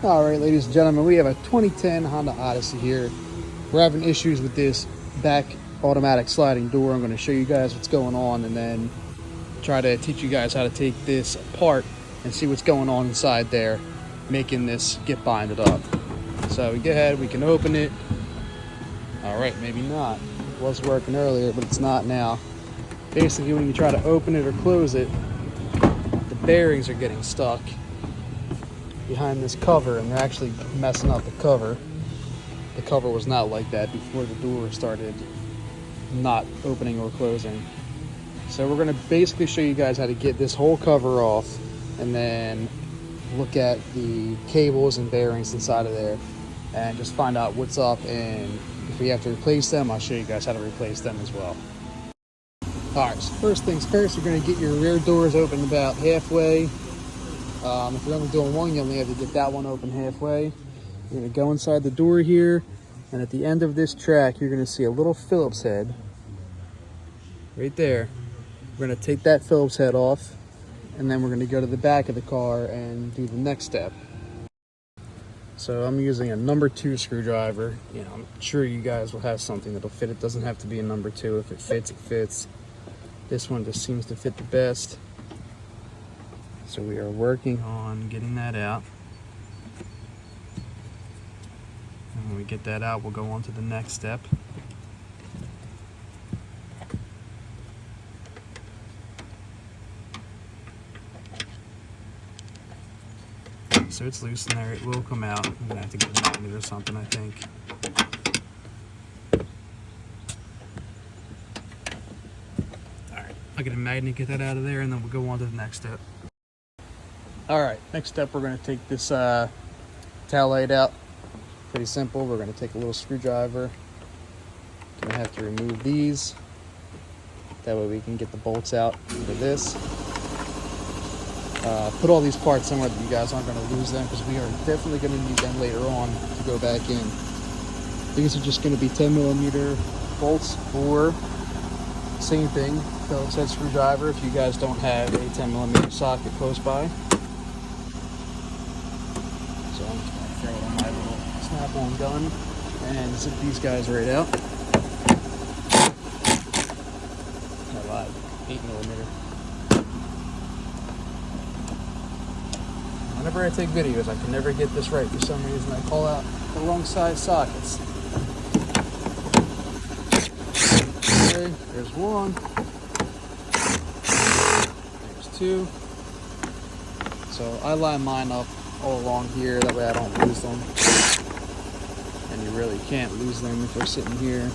All right, ladies and gentlemen, we have a 2010 Honda Odyssey here. We're having issues with this back automatic sliding door. I'm going to show you guys what's going on and then try to teach you guys how to take this apart and see what's going on inside there, making this get binded up. So we go ahead, we can open it. All right, maybe not. It was working earlier, but it's not now. Basically, when you try to open it or close it, the bearings are getting stuck behind this cover, and they're actually messing up the cover. The cover was not like that before the door started not opening or closing. So we're going to basically show you guys how to get this whole cover off and then look at the cables and bearings inside of there and just find out what's up, and if we have to replace them, I'll show you guys how to replace them as well. Alright, so first things first, you're going to get your rear doors open about halfway. If you're only doing one, you only have to get that one open halfway. You're going to go inside the door here, and at the end of this track, you're going to see a little Phillips head right there. We're going to take that Phillips head off, and then we're going to go to the back of the car and do the next step. So I'm using a number 2 screwdriver. I'm sure you guys will have something that'll fit. It doesn't have to be a number 2. If it fits, it fits. This one just seems to fit the best. So we are working on getting that out. And when we get that out, we'll go on to the next step. So it's loose in there. It will come out. I'm going to have to get a magnet or something, I think. Alright, I'll get a magnet, get that out of there, and then we'll go on to the next step. Alright, next step, we're going to take this tail light out. Pretty simple. We're going to take a little screwdriver. Going to have to remove these. That way we can get the bolts out for this. Put all these parts somewhere that you guys aren't going to lose them, because we are definitely going to need them later on to go back in. These are just going to be 10mm bolts, or same thing, Phillips head screwdriver if you guys don't have a 10mm socket close by. So I'm just going to throw it on my little snap-on gun and zip these guys right out. I lied, 8mm. Whenever I take videos, I can never get this right. For some reason, I call out the wrong size sockets. Okay, there's one. There's two. So I line mine up all along here, that way I don't lose them. And you really can't lose them if they're sitting here,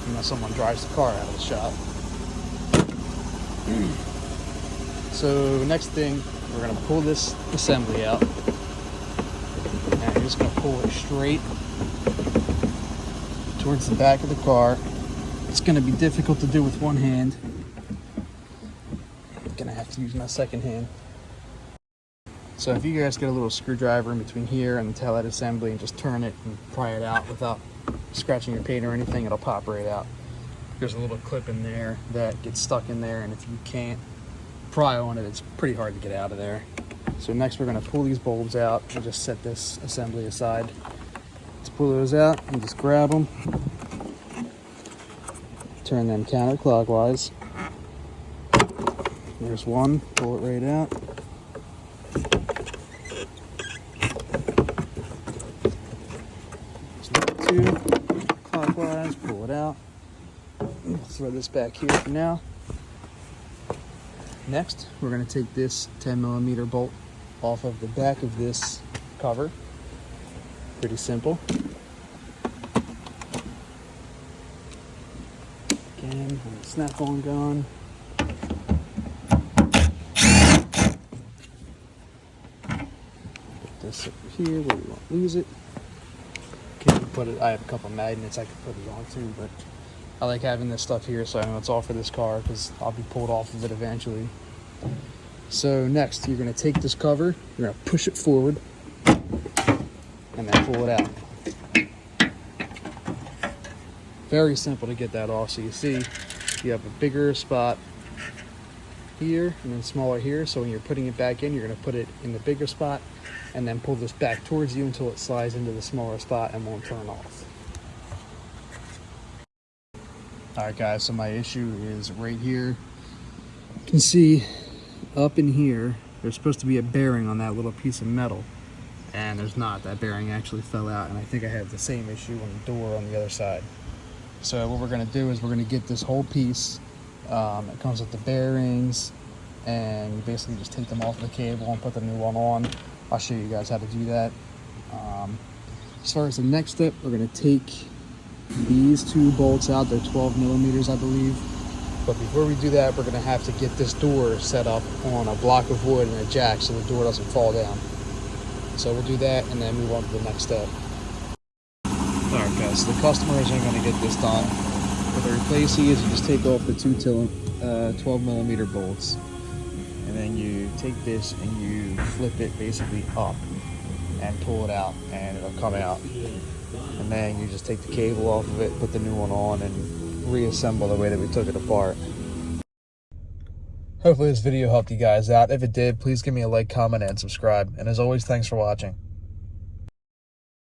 unless someone drives the car out of the shop. So next thing, we're going to pull this assembly out, and I'm just going to pull it straight towards the back of the car. It's going to be difficult to do with one hand. I'm going to have to use my second hand. So if you guys get a little screwdriver in between here and the taillight assembly and just turn it and pry it out without scratching your paint or anything, it'll pop right out. There's a little clip in there that gets stuck in there, and if you can't pry on it, it's pretty hard to get out of there. So next we're going to pull these bulbs out and just set this assembly aside. Let's pull those out and just grab them, turn them counterclockwise. There's one, pull it right out. There's number 2, clockwise, pull it out. Throw this back here for now. Next, we're going to take this 10mm bolt off of the back of this cover. Pretty simple. Again, snap-on gun. Put this over here where we won't lose it. Can put it? I have a couple magnets I could put it on too, but I like having this stuff here so I know it's all for this car, because I'll be pulled off of it eventually. So next, you're going to take this cover, you're going to push it forward, and then pull it out. Very simple to get that off. So you see, you have a bigger spot here and then smaller here. So when you're putting it back in, you're going to put it in the bigger spot and then pull this back towards you until it slides into the smaller spot and won't turn off. All right, guys, so my issue is right here. You can see up in here, there's supposed to be a bearing on that little piece of metal, and there's not. That bearing actually fell out, and I think I have the same issue on the door on the other side. So what we're gonna do is we're gonna get this whole piece. It comes with the bearings, and you basically just take them off the cable and put the new one on. I'll show you guys how to do that. As far as the next step, we're gonna take these two bolts out. They're 12 millimeters, I believe. But before we do that, we're gonna have to get this door set up on a block of wood and a jack so the door doesn't fall down. So we'll do that and then move on to the next step. All right, guys, so the customers are gonna get this done. What they're replacing is you just take off the two 12 millimeter bolts, and then you take this and you flip it basically up and pull it out, and it'll come out. And then you just take the cable off of it, put the new one on, and reassemble the way that we took it apart. Hopefully this video helped you guys out. If it did, please give me a like, comment, and subscribe. And as always, thanks for watching.